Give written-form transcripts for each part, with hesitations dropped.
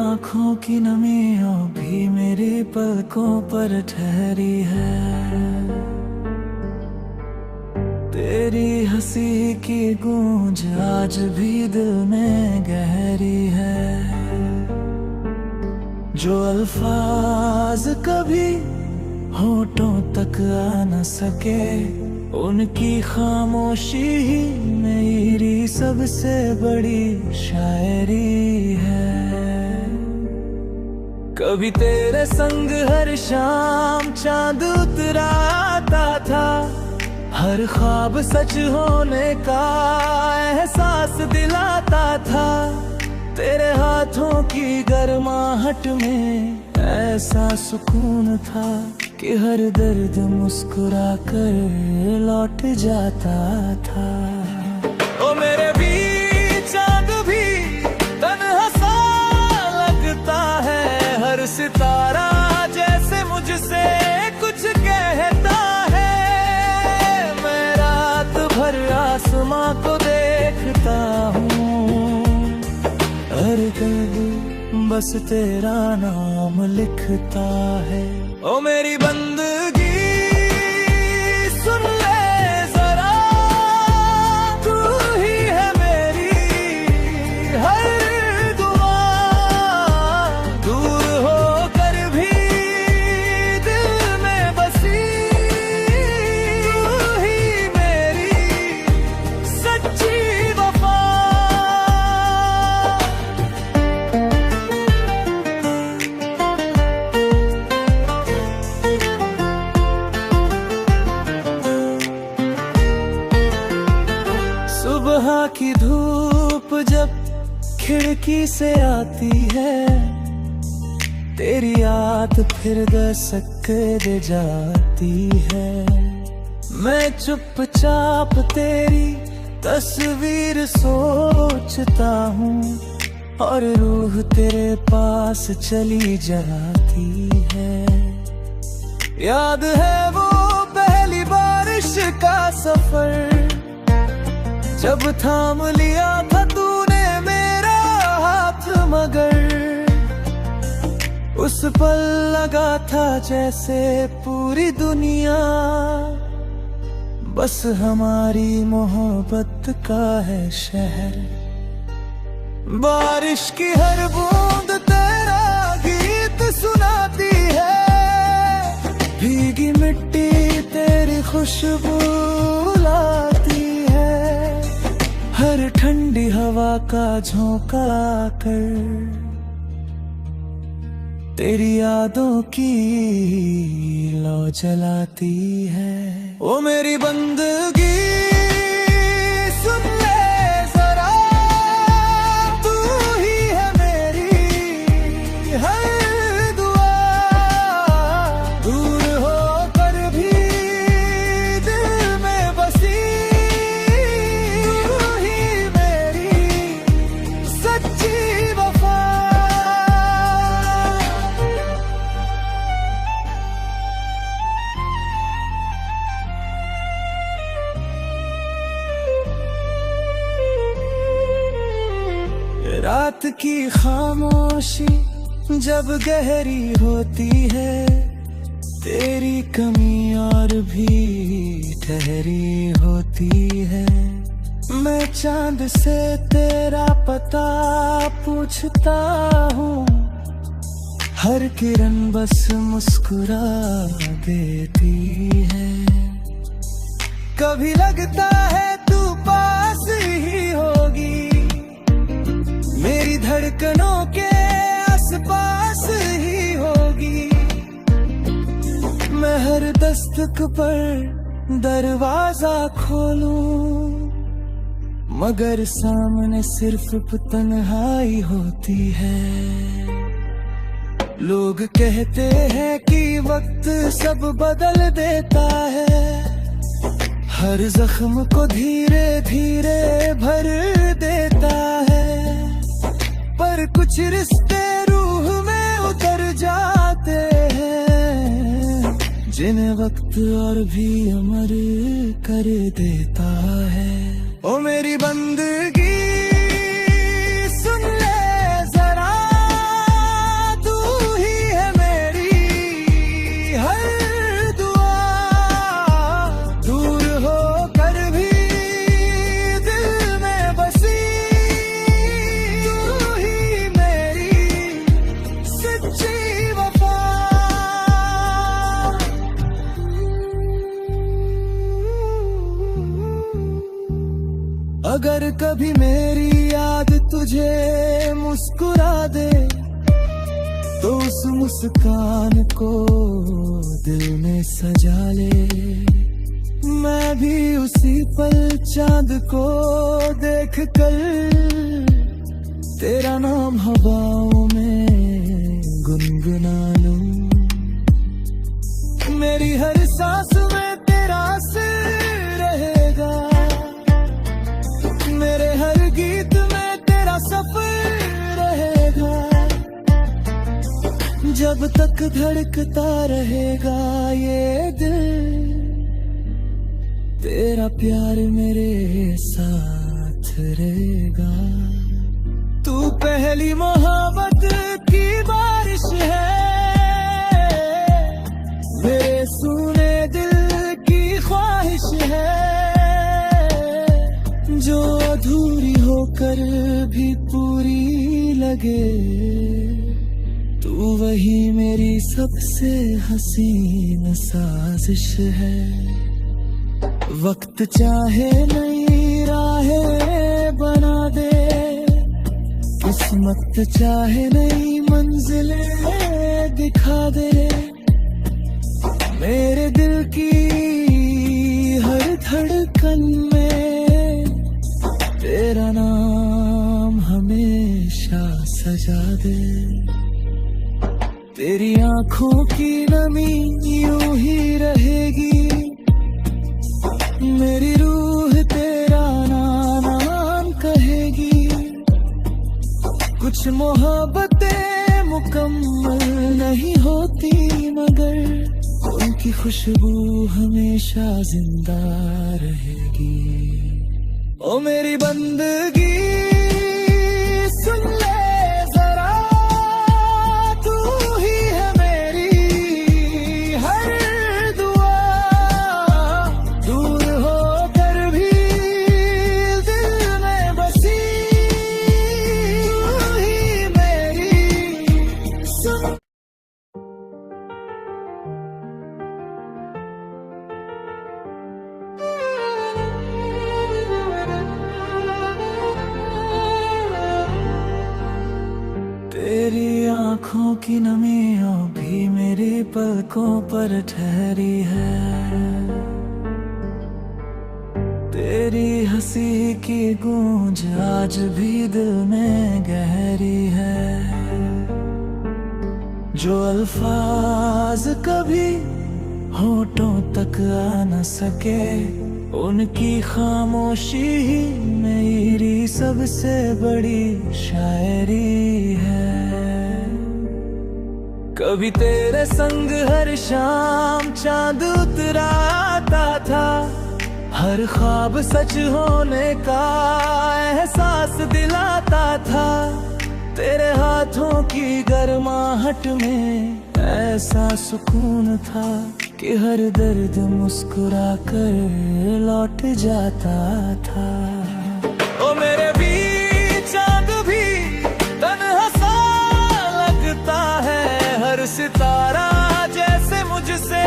आँखों की नमियों भी मेरी पलकों पर ठहरी है। तेरी हंसी की गूंज आज भी दिल में गहरी है। जो अल्फाज कभी होठों तक आ न सके, उनकी खामोशी ही मेरी सबसे बड़ी शायरी है। कभी तेरे संग हर शाम चांद उतरा आता था, हर ख्वाब सच होने का एहसास दिलाता था। तेरे हाथों की गर्माहट में ऐसा सुकून था कि हर दर्द मुस्कुरा कर लौट जाता था। ओ मेरे भी चांद भी तन्हा सा लगता है, हर सितारा जैसे मुझसे कुछ कहता है। मैं रात भर आसमां को देखता हूँ, हर दर्द बस तेरा नाम लिखता है। ओ मेरी बंदगी सुन ले जरा, तू ही है मेरी हर दुआ। दूर होकर भी दिल में बसी, तू ही मेरी सच्ची वफा। सुबह की धूप जब खिड़की से आती है, तेरी याद फिर दस्तक दे जाती है। मैं चुपचाप तेरी तस्वीर सोचता हूँ, और रूह तेरे पास चली जाती है। याद है वो पहली बारिश का सफर, जब थाम लिया था तूने मेरा हाथ, मगर उस पल लगा था जैसे पूरी दुनिया बस हमारी मोहब्बत का है शहर। बारिश की हर बूंद तेरा गीत सुनाती है, भीगी मिट्टी तेरी खुशबू लाती है। हर ठंडी हवा का झोंका कर तेरी यादों की लौ जलाती है। ओ मेरी बंदगी सुन ले जरा, तू ही है मेरी हर दुआ। दूर होकर भी दिल में बसी, तू ही मेरी सच्ची वफा। रात की खामोशी जब गहरी होती है, तेरी कमी और भी ठहरी होती है। मैं चांद से तेरा पता पूछता हूँ, हर किरण बस मुस्कुरा देती है। कभी लगता है तू पास ही होगी, मेरी धड़कनों के आसपास ही होगी। मैं हर दस्तक पर दरवाजा खोलूं, मगर सामने सिर्फ तन्हाई होती है। लोग कहते हैं कि वक्त सब बदल देता है, हर जख्म को धीरे धीरे भर देता है। पर कुछ रिश्ते रूह में उतर जाते हैं, जिन्हें वक्त और भी अमर कर देता है। ओ मेरी बंदगी सुन ले जरा, कभी मेरी याद तुझे मुस्कुरा दे तो उस मुस्कान को दिल में सजा ले। मैं भी उसी पल चांद को देख कर तेरा नाम हवाओं में गुनगुना लूं। मेरी हर सांस में तेरा असर रहेगा, मेरे हर गीत में तेरा सफर रहेगा। जब तक धड़कता रहेगा ये दिल, तेरा प्यार मेरे साथ रहेगा। तू पहली मोहब्बत की बारिश है, मेरे सुने दिल की ख्वाहिश है, जो अधूरी होकर भी पूरी लगे। तू वही मेरी सबसे हसीन साजिश है। वक्त चाहे नई राहें बना दे, किस्मत चाहे नई मंजिलें दिखा दे। मेरे दिल की हर धड़कन में तेरा नाम हमेशा सजा दे। तेरी आंखों की नमी यूं ही रहेगी, मेरी रूह तेरा नाम कहेगी। कुछ मोहब्बतें मुकम्मल नहीं होती, मगर उनकी खुशबू हमेशा जिंदा रहेगी। ओ मेरी बंदगी सुन ले जरा, तू ही है मेरी हर दुआ। दूर होकर भी दिल में बसी, तू ही मेरी सुन। तेरी आंखों की नमियों भी मेरी पलकों पर ठहरी है, तेरी हंसी की गूंज आज भी दिल में गहरी है। जो अल्फाज कभी होठों तक आ न सके, उनकी खामोशी ही मेरी सबसे बड़ी शायरी है। कभी तेरे संग हर शाम चांद उतराता था, हर ख्वाब सच होने का एहसास दिलाता था। तेरे हाथों की गर्माहट में ऐसा सुकून था कि हर दर्द मुस्कुरा कर लौट जाता था। ओ मेरे भी चांद भी तन्हा सा लगता है, हर सितारा जैसे मुझसे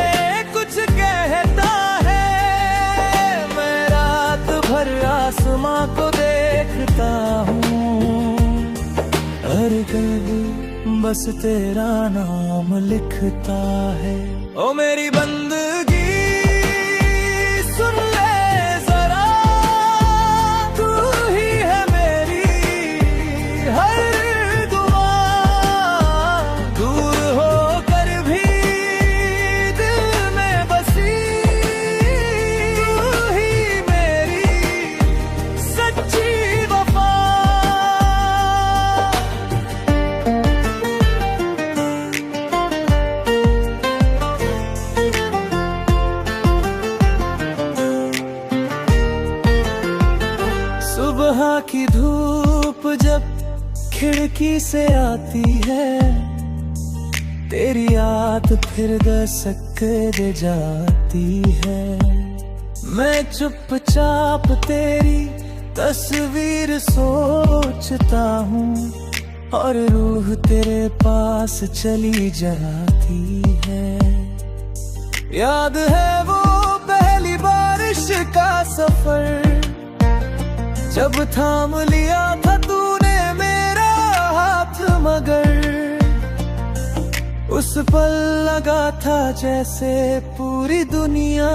कुछ कहता है। मैं रात भर आसमां को देखता हूँ, हर कभी बस तेरा नाम लिखता है। ओ मेरी बंदगी सुन ले जरा, तू ही है मेरी हर दुआ। दूर होकर भी दिल में बसी, तू ही मेरी सच्ची वफा। सुबह की धूप जब खिड़की से आती है, तेरी याद फिर दस्तक दे जाती है। मैं चुपचाप तेरी तस्वीर सोचता हूँ, और रूह तेरे पास चली जाती है। याद है वो पहली बारिश का सफर, जब थाम लिया था तूने मेरा हाथ, मगर उस पल लगा था जैसे पूरी दुनिया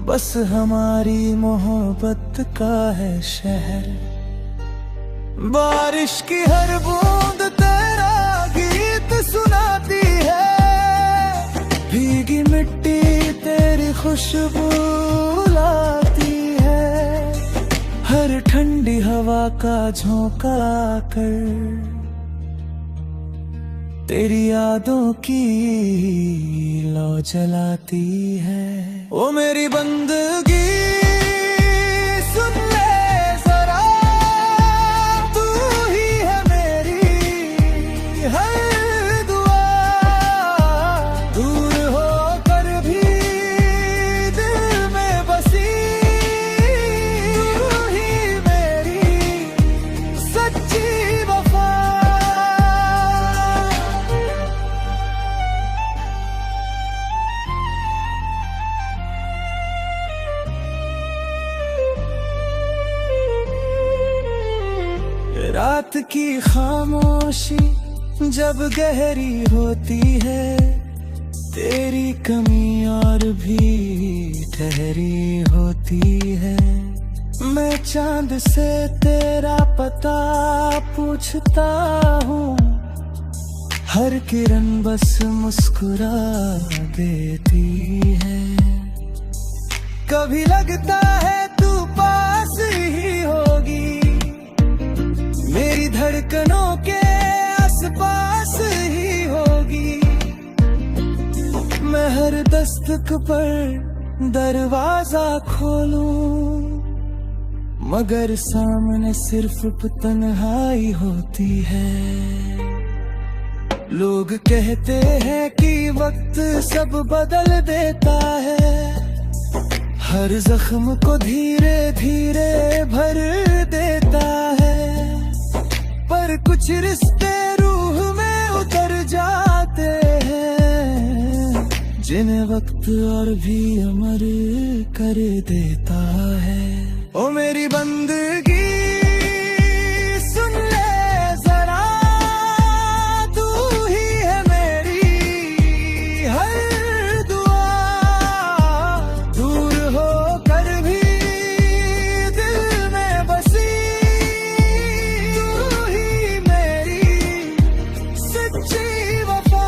बस हमारी मोहब्बत का है शहर। बारिश की हर बूंद तेरा गीत सुनाती है, भीगी मिट्टी तेरी खुशबू लाती है, हर ठंडी हवा का झोंका कर तेरी यादों की लौ जलाती है। ओ मेरी बंदगी सुन ले जरा, तू ही है मेरी हर दुआ, दूर होकर भी दिल में बसी, तू ही मेरी सच्ची वफा। रात की खामोशी जब गहरी होती है, तेरी कमी और भी ठहरी होती है। मैं चांद से तेरा पता पूछता हूँ, हर किरण बस मुस्कुरा देती है। कभी लगता है तू पास ही होगी, मेरी धड़कनों के आसपास ही होगी। मैं हर दस्तक पर दरवाजा खोलूं, मगर सामने सिर्फ तन्हाई होती है। लोग कहते हैं कि वक्त सब बदल देता है, हर जख्म को धीरे धीरे भर देता है, पर कुछ रिश्ते रूह में उतर जाते हैं, जिन्हें वक्त और भी अमर कर देता है। ओ मेरी बंदगी सुन ले जरा, तू ही है मेरी हर दुआ, दूर होकर भी दिल में बसी, तू ही मेरी सच्ची वफा।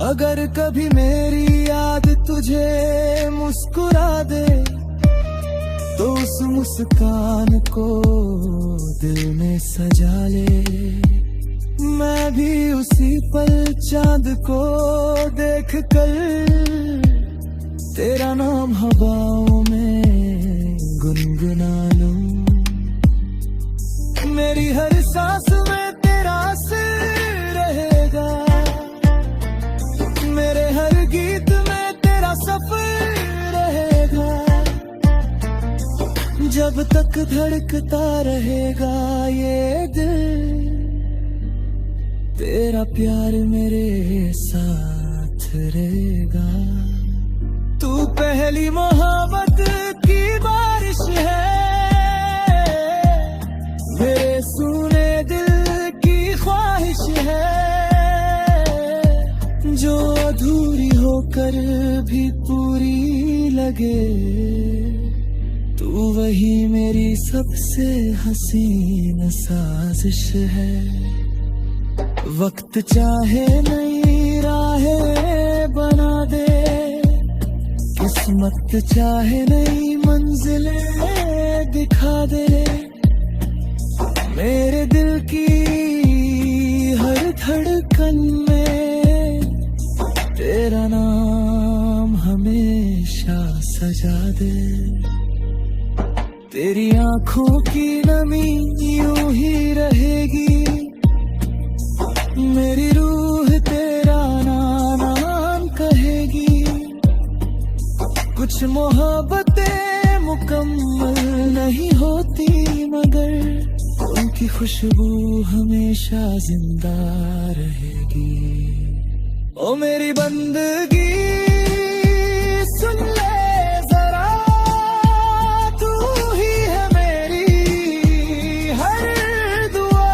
अगर कभी मेरी याद तुझे मुस्कुरा दे, तो उस मुस्कान को दिल में सजा ले। मैं भी उसी पल चांद को देख कर तेरा नाम हवाओं में गुनगुना लूं। मेरी हर सांस में तेरा असर रहेगा, मेरे हर गीत में तेरा सफर रहेगा। जब तक धड़कता रहेगा ये दिल, तेरा प्यार मेरे साथ रहेगा। तू पहली मोहब्बत की बारिश है, मेरे सुने दिल की ख्वाहिश है, जो अधूरी होकर भी पूरी लगे। तू वही मेरी सबसे हसीन साजिश है। वक्त चाहे नई राहें बना दे, किस्मत चाहे नई मंजिलें दिखा दे, मेरे दिल की हर धड़कन में तेरा नाम हमेशा सजा दे। तेरी आंखों की नमी यूं ही रहेगी, मेरी रूह तेरा नाम कहेगी। कुछ मोहब्बतें मुकम्मल नहीं होती, मगर उनकी खुशबू हमेशा जिंदा रहेगी। ओ मेरी बंदगी सुन ले जरा, तू ही है मेरी हर दुआ।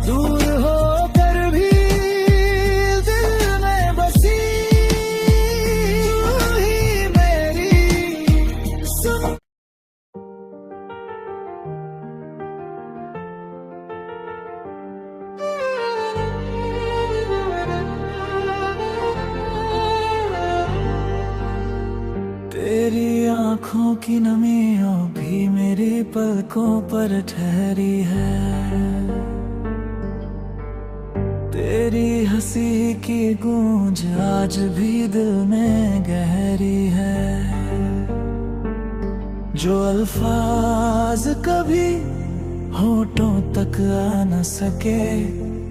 दूर होकर भी दिल में बसी, तू ही मेरी सुन। तेरी आँखों की नमियों भी मेरी पलकों पर ठहरी है। तेरी हंसी की गूंज आज भी दिल में गहरी है। जो अल्फाज कभी होठों तक आ न सके,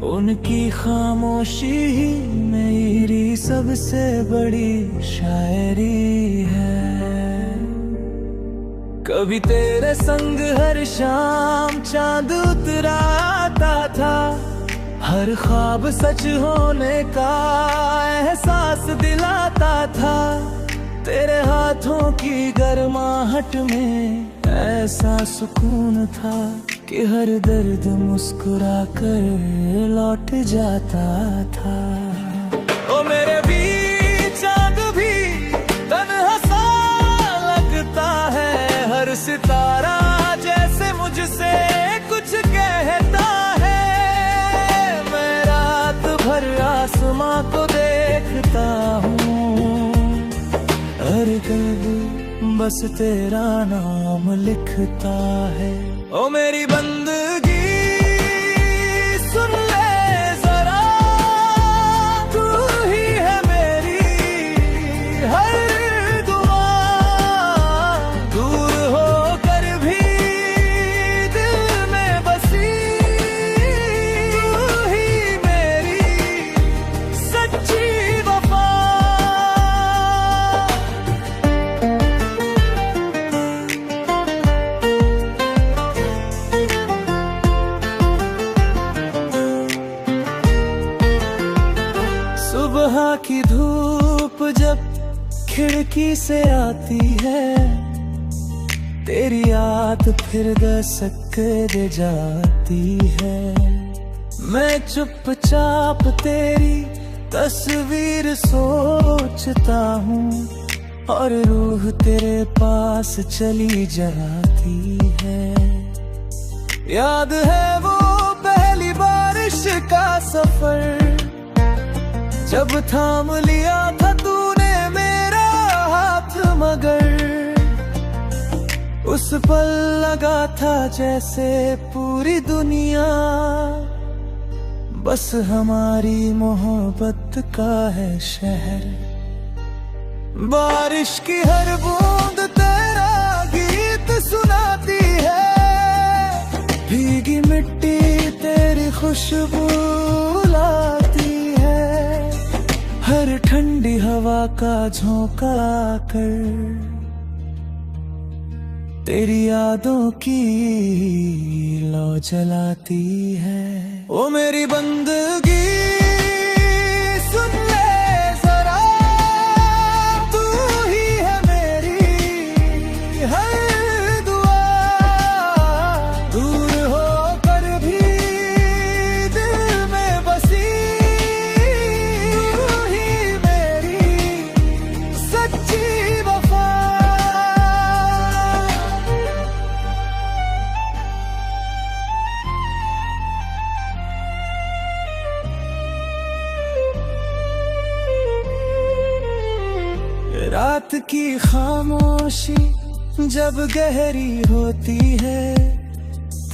उनकी खामोशी ही मेरी सबसे बड़ी शायरी है। कभी तेरे संग हर शाम चांद उतराता था, हर ख्वाब सच होने का एहसास दिलाता था। तेरे हाथों की गर्माहट में ऐसा सुकून था कि हर दर्द मुस्कुरा कर लौट जाता था। ओ मेरे भी चांद भी तन्हा सा लगता है, हर सितारा जैसे मुझसे कुछ कहता है। मैं रात भर आसमां को देखता हूँ, हर कल्ब बस तेरा नाम लिखता है। ओ मेरी बंदगी सुन ले जरा, तू ही है मेरी हर दुआ। दूर होकर भी दिल में बसी, तू ही मेरी सच्ची वफा। सुबह की धूप जब खिड़की से आती है, तेरी याद फिर दस्तक दे जाती है। मैं चुपचाप तेरी तस्वीर सोचता हूँ, और रूह तेरे पास चली जाती है। याद है वो पहली बारिश का सफर, जब थाम लिया था तूने मेरा हाथ, मगर उस पल लगा था जैसे पूरी दुनिया बस हमारी मोहब्बत का है शहर। बारिश की हर बूंद तेरा गीत सुनाती है, भीगी मिट्टी तेरी खुशबू लाती है। हर ठंडी हवा का झोंका कर तेरी यादों की लौ जलाती है। ओ मेरी बंदगी सुन ले जरा, तू ही है मेरी हर दुआ। दूर होकर भी दिल में बसी, तू ही मेरी सच्ची वफा। रात की खामोशी जब गहरी होती है,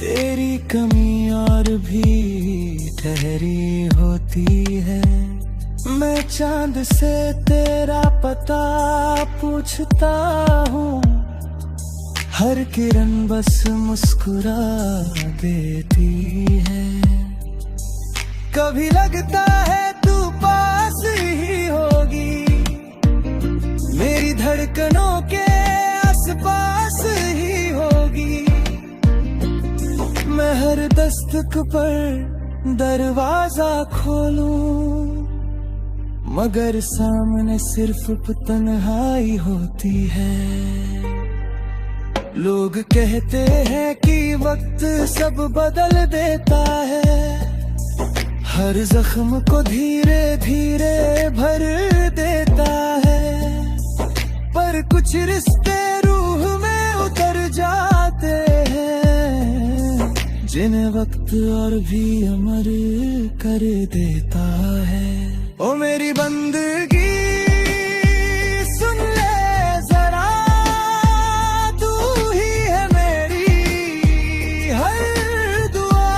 तेरी कमी और भी ठहरी होती है। मैं चांद से तेरा पता पूछता हूँ, हर किरण बस मुस्कुरा देती है। कभी लगता है तू पास ही होगी, मेरी धड़कनों के आसपास ही होगी। मैं हर दस्तक पर दरवाजा खोलूं, मगर सामने सिर्फ तन्हाई होती है। लोग कहते हैं कि वक्त सब बदल देता है, हर जख्म को धीरे धीरे भर देता है। पर कुछ रिश्ते रूह में उतर जाते हैं, जिन्हें वक्त और भी अमर कर देता है। ओ मेरी बंदगी सुन ले जरा, तू ही है मेरी हर दुआ।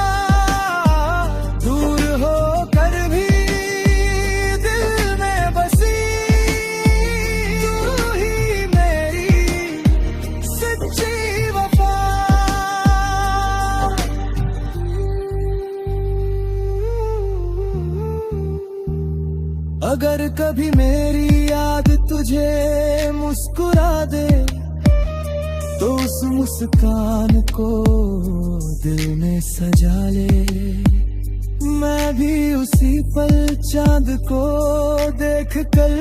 दूर होकर भी दिल में बसी, तू ही मेरी सच्ची वफा। अगर कभी मेरी याद तुझे मुस्कुरा दे, तो उस मुस्कान को दिल में सजा ले। मैं भी उसी पल चांद को देख कर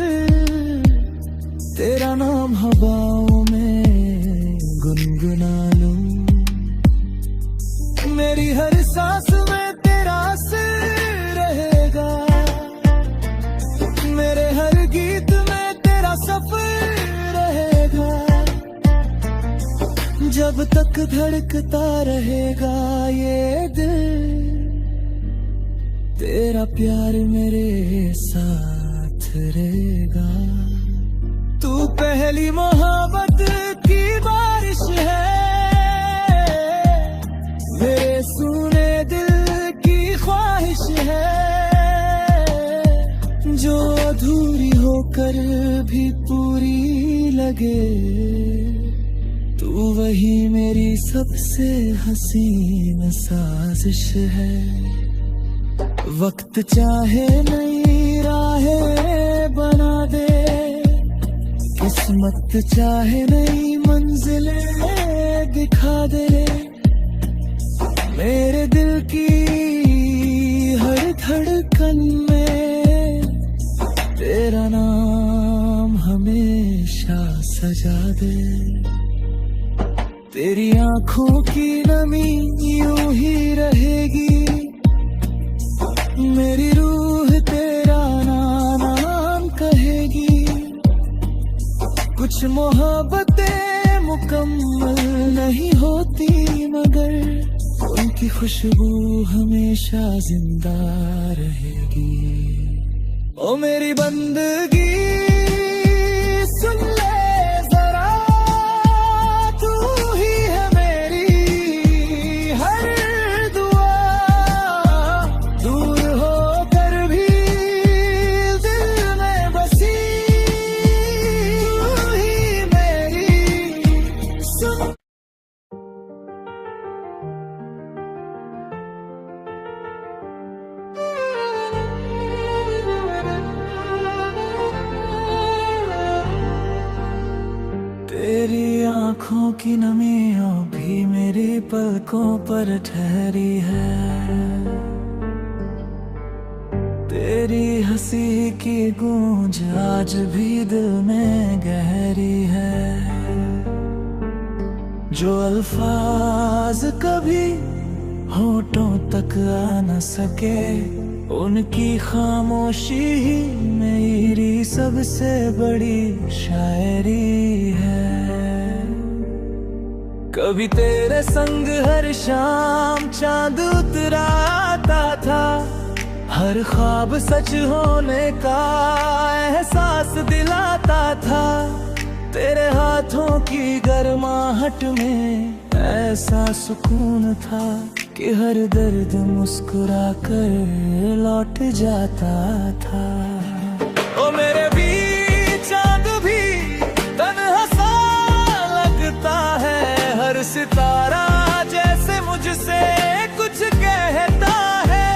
तेरा नाम हवाओं में गुनगुना लूं। मेरी हर सांस में तेरा असर रहेगा, मेरे हर गीत में तेरा सफर रहेगा। जब तक धड़कता रहेगा ये दिल, तेरा प्यार मेरे साथ रहेगा। तू पहली मोहब्बत की बारिश है, मेरे सुने दिल की ख्वाहिश है, जो अधूरी होकर भी पूरी लगे। तू वही मेरी सबसे हसीन साजिश है। वक्त चाहे नई राहें बना दे, किस्मत चाहे नई मंजिलें दिखा दे। मेरे दिल की हर धड़कन में तेरा नाम हमेशा सजा दे। तेरी आंखों की नमी यूं ही रहेगी, मेरी रूह तेरा नाम कहेगी। कुछ मोहब्बतें मुकम्मल नहीं होती, मगर उनकी खुशबू हमेशा जिंदा रहेगी। ओ मेरी बंदगी सुन ले जरा, तू ही है मेरी हर दुआ। दूर होकर भी दिल में बसी, तू ही मेरी सुन। तेरी आंखों की नमियों भी मेरी पलकों पर ठहरी है, तेरी हंसी की गूंज आज भी दिल में गहरी है। जो अल्फाज कभी होठों तक आ न सके, उनकी खामोशी ही मेरी सबसे बड़ी शायरी है। कभी तेरे संग हर शाम चांद उतराता था, हर ख्वाब सच होने का एहसास दिलाता था। तेरे हाथों की गर्माहट में ऐसा सुकून था कि हर दर्द मुस्कुरा कर लौट जाता था। ओ मेरे भी चांद भी तन्हा सा लगता है, हर सितारा जैसे मुझसे कुछ कहता है।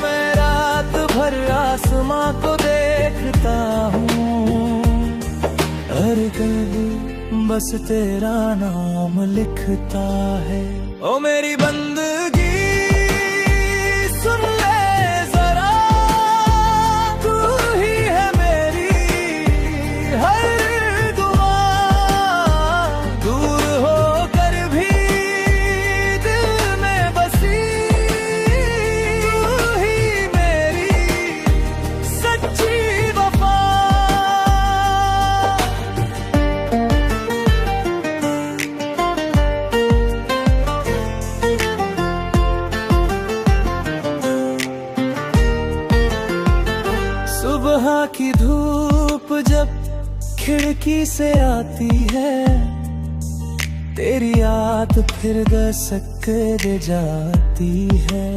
मैं रात भर आसमां को देखता हूँ, हर कभी बस तेरा नाम लिखता है। ओ मेरी बंदगी सुन ले जरा, तू खिड़की से आती है, तेरी याद फिर दस्तक दे जाती है।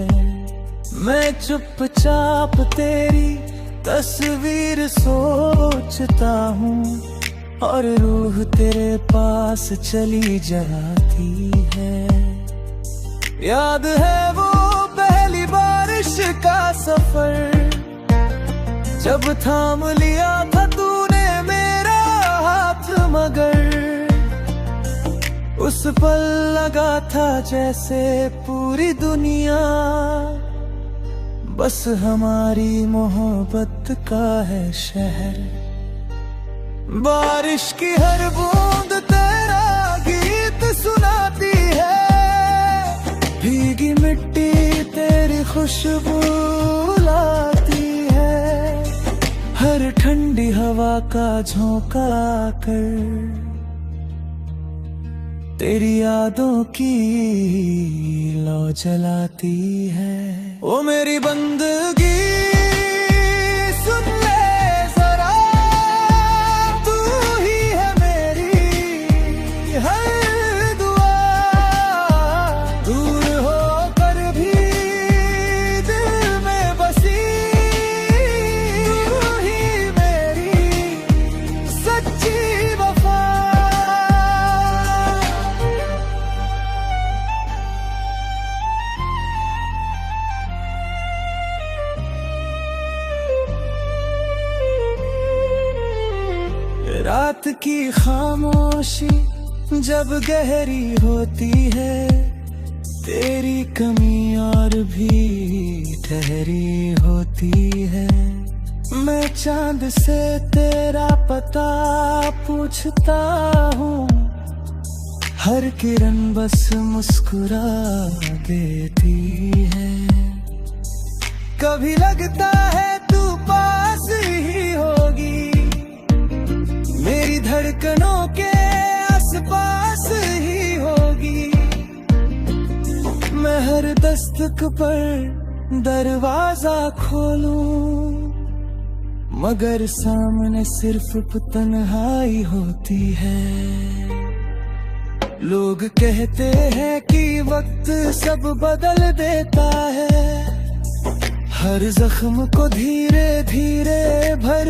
मैं चुपचाप तेरी तस्वीर सोचता हूँ और रूह तेरे पास चली जाती है। याद है वो पहली बारिश का सफर, जब थाम लिया था तूने मेरा हाथ, मगर उस पल लगा था जैसे पूरी दुनिया बस हमारी मोहब्बत का है शहर। बारिश की हर बूंद तेरा गीत सुनाती है, भीगी मिट्टी तेरी खुशबू लाती है। हर ठंडी हवा का झोंका कर तेरी यादों की लौ जलाती है। ओ मेरी बंदगी सुन ले जरा, तू ही है मेरी हर दुआ। दूर होकर भी दिल में बसी, तू ही मेरी सच्ची वफा। रात की खामोशी जब गहरी होती है, तेरी कमी और भी ठहरी होती है। मैं चांद से तेरा पता पूछता हूँ, हर किरण बस मुस्कुरा देती है। कभी लगता है तू पास ही होगी, मेरी धड़कनों के आसपास ही होगी। मैं हर दस्तक पर दरवाजा खोलूं, मगर सामने सिर्फ तन्हाई होती है। लोग कहते हैं कि वक्त सब बदल देता है, हर जख्म को धीरे धीरे भर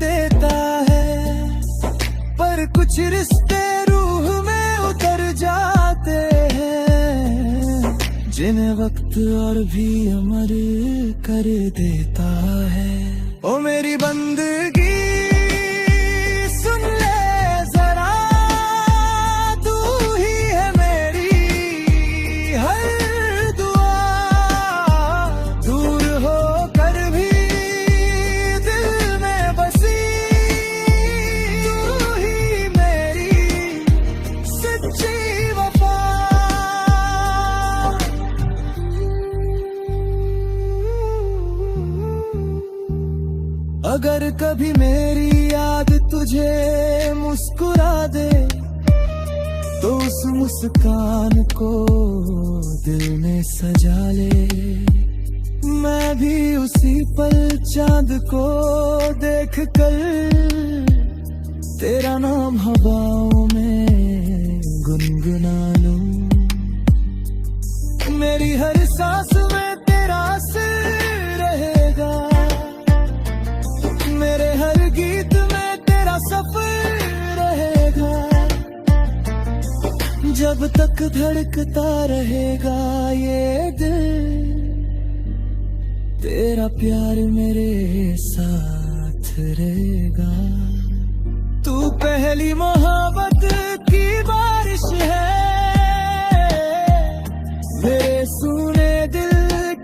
देता है। पर कुछ रिश्ते रूह में उतर जाते हैं, जिन्हें वक्त और भी अमर कर देता है। ओ मेरी बंदगी सुन ले जरा, तू ही है मेरी हर दुआ। दूर होकर भी दिल में बसी, तू ही मेरी सच्ची वफा। अगर कभी मेरी याद तुझे मुस्कुरा दे, तो उस मुस्कान को दिल में सजा ले। मैं भी उसी पल चांद को देख कर तेरा नाम हवाओं में गुनगुना लूं। मेरी हर सांस में तेरा असर रहेगा, मेरे हर गीत में तेरा सफर रहेगा। जब तक धड़कता रहेगा ये दिल, तेरा प्यार मेरे साथ रहेगा। तू पहली मोहब्बत की बारिश है, मेरे सुने दिल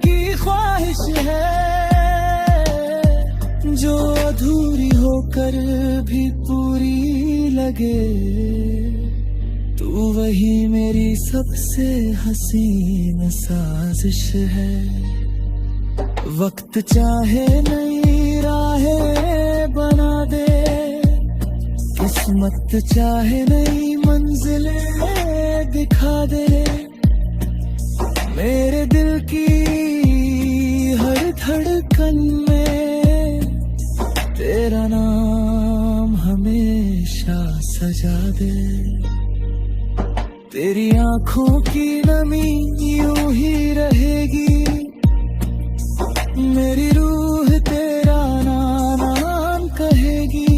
की ख्वाहिश है, जो अधूरी होकर भी पूरी लगे। तू वही मेरी सबसे हसीन साजिश है। वक्त चाहे नई राहें बना दे, किस्मत चाहे नई मंजिलें दिखा दे। मेरे दिल की हर धड़कन में तेरा नाम हमेशा सजा दे। तेरी आंखों की नमी यूं ही रहेगी, मेरी रूह तेरा नाम कहेगी।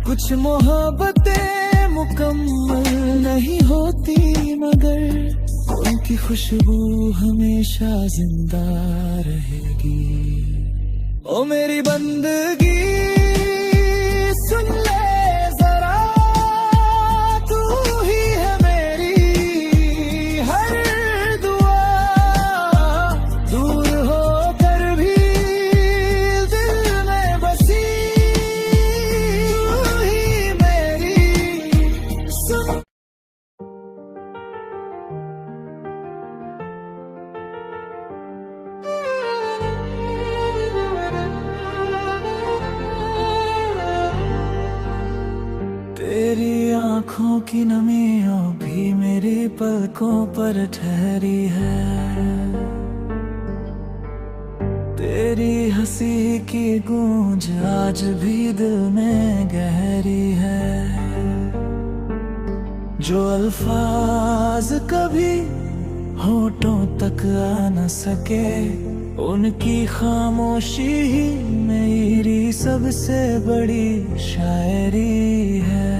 कुछ मोहब्बतें मुकम्मल नहीं होती, मगर उनकी खुशबू हमेशा जिंदा रहेगी। ओ मेरी बंदगी सुन ले जरा, तू ही है मेरी हर दुआ। दूर होकर भी दिल में बसी, तू ही मेरी सुन। तेरी आंखों की नमियों भी मेरी पलकों पर ठहरी है। तेरी हंसी की गूंज आज भी दिल में गहरी है। जो अल्फाज कभी होठों तक आ न सके, उनकी खामोशी ही मेरी सबसे बड़ी शायरी है।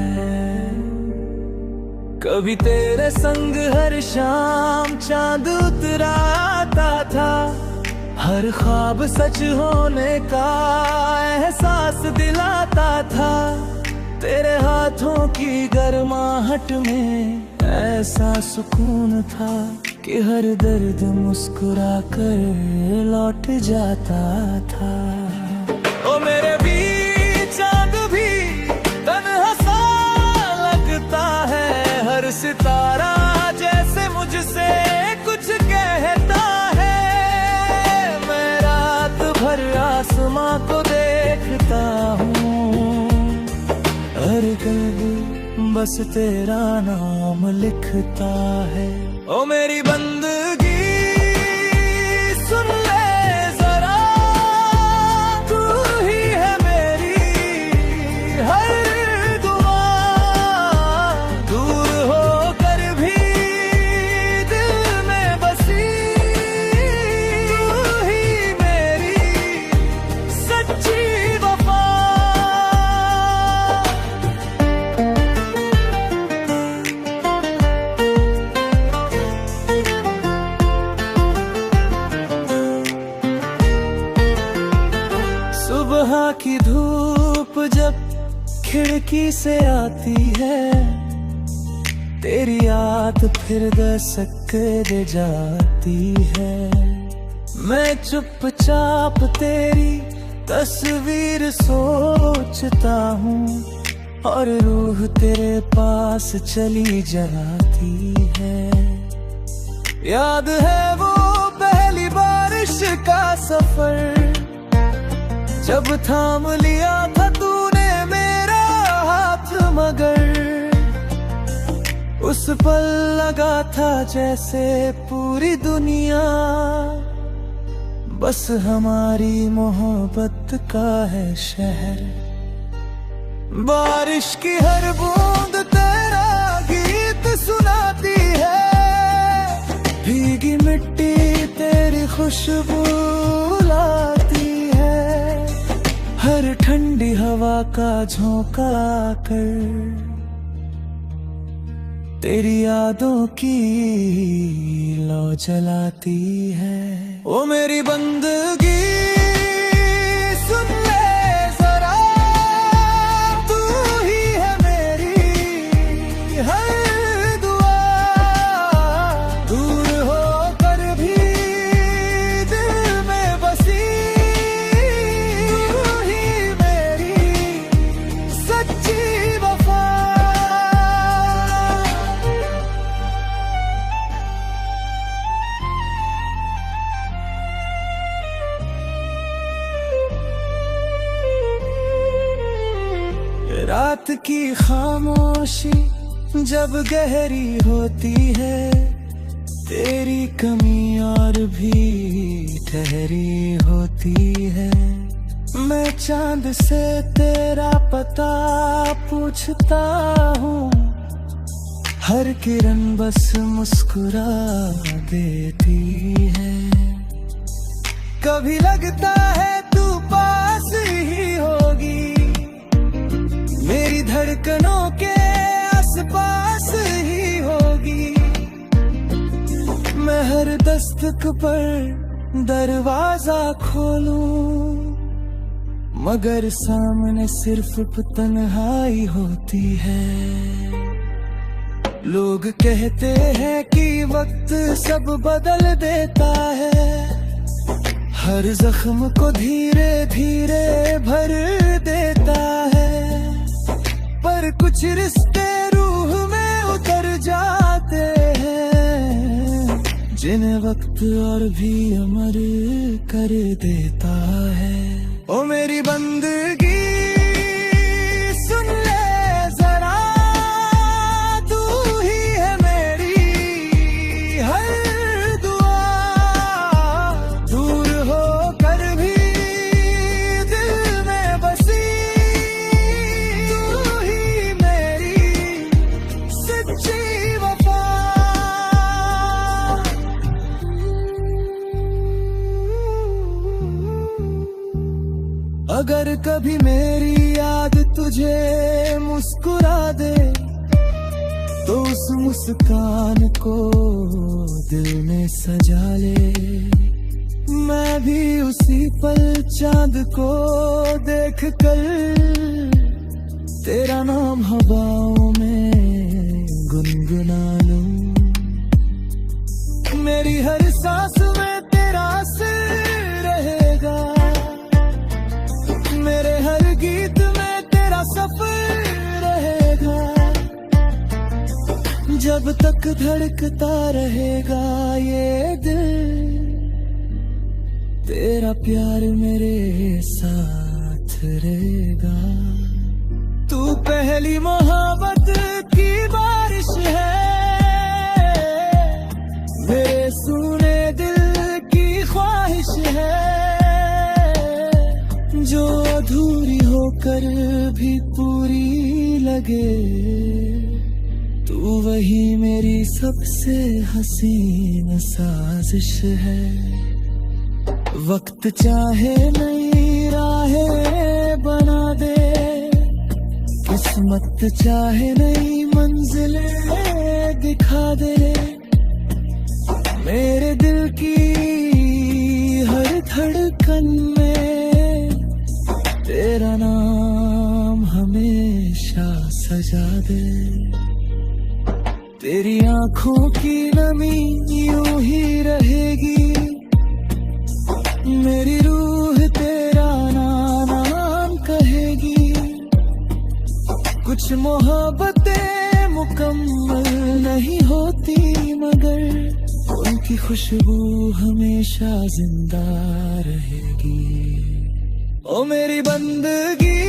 कभी तेरे संग हर शाम चांद उतराता था, हर ख्वाब सच होने का एहसास दिलाता था। तेरे हाथों की गर्माहट में ऐसा सुकून था कि हर दर्द मुस्कुरा कर लौट जाता था। ओ मेरे भी चांद भी तन्हा सा लगता है, हर सितारा जैसे मुझसे कुछ कहता है। मैं रात भर आसमां को देखता हूँ, हर कल्ब बस तेरा नाम लिखता है। ओ मेरी बंदगी सुन ले जरा, तू ही है मेरी हर दुआ। दूर होकर भी दिल में बसी, तू ही मेरी सच्ची वफा। सुबह की धूप जब खिड़की से आती है, तेरी याद फिर दस्तक दे जाती है। मैं चुपचाप तेरी तस्वीर सोचता हूँ, और रूह तेरे पास चली जाती है। याद है वो पहली बारिश का सफर, जब थाम लिया था तूने मेरा हाथ, मगर उस पल लगा था जैसे पूरी दुनिया बस हमारी मोहब्बत का है शहर। बारिश की हर बूंद तेरा गीत सुनाती है, भीगी मिट्टी तेरी खुशबू लाती है। हर ठंडी हवा का झोंका कर तेरी यादों की लौ जलाती है। ओ मेरी बंदगी सुन ले जरा, तू ही है मेरी हर दुआ। दूर होकर भी दिल में बसी, तू ही मेरी सच्ची वफा। रात की खामोशी जब गहरी होती है, तेरी कमी और भी ठहरी होती है। मैं चांद से तेरा पता पूछता हूँ, हर किरण बस मुस्कुरा देती है। कभी लगता है तू पास ही होगी, मेरी धड़कनों के आसपास ही होगी। मैं हर दस्तक पर दरवाजा खोलूं, मगर सामने सिर्फ तन्हाई होती है। लोग कहते हैं कि वक्त सब बदल देता है, हर जख्म को धीरे धीरे भर देता है। पर कुछ रिश्ते रूह में उतर जाते हैं, जिन्हें वक्त और भी अमर कर देता है। ओ मेरी बंदगी सुन ले जरा, तू ही है मेरी हर दुआ। दूर होकर भी दिल में बसी, तू ही मेरी सच्ची वफा। अगर कभी मेरी याद तुझे मुस्कुरा दे, तो उस मुस्कान को दिल में सजा ले। मैं भी उसी पल चांद को देख कर तेरा नाम हवाओं में गुनगुना लूं। मेरी हर सांस में तेरा असर रहेगा, मेरे हर गीत में तेरा सफर रहेगा। जब तक धड़कता रहेगा ये दिल, तेरा प्यार मेरे साथ रहेगा। तू पहली मोहब्बत की बारिश है, मेरे सुने दिल की ख्वाहिश है। जो अधूरी होकर भी पूरी लगे, तू वही मेरी सबसे हसीन साजिश है। वक्त चाहे नई राहें बना दे, किस्मत चाहे नई मंजिलें दिखा दे। मेरे दिल की हर धड़कन में तेरा नाम हमेशा सजा दे। तेरी आंखों की नमी यूं ही रहेगी, मेरी रूह तेरा नाम कहेगी। कुछ मोहब्बतें मुकम्मल नहीं होती, मगर उनकी खुशबू हमेशा जिंदा रहेगी। ओ मेरी बंदगी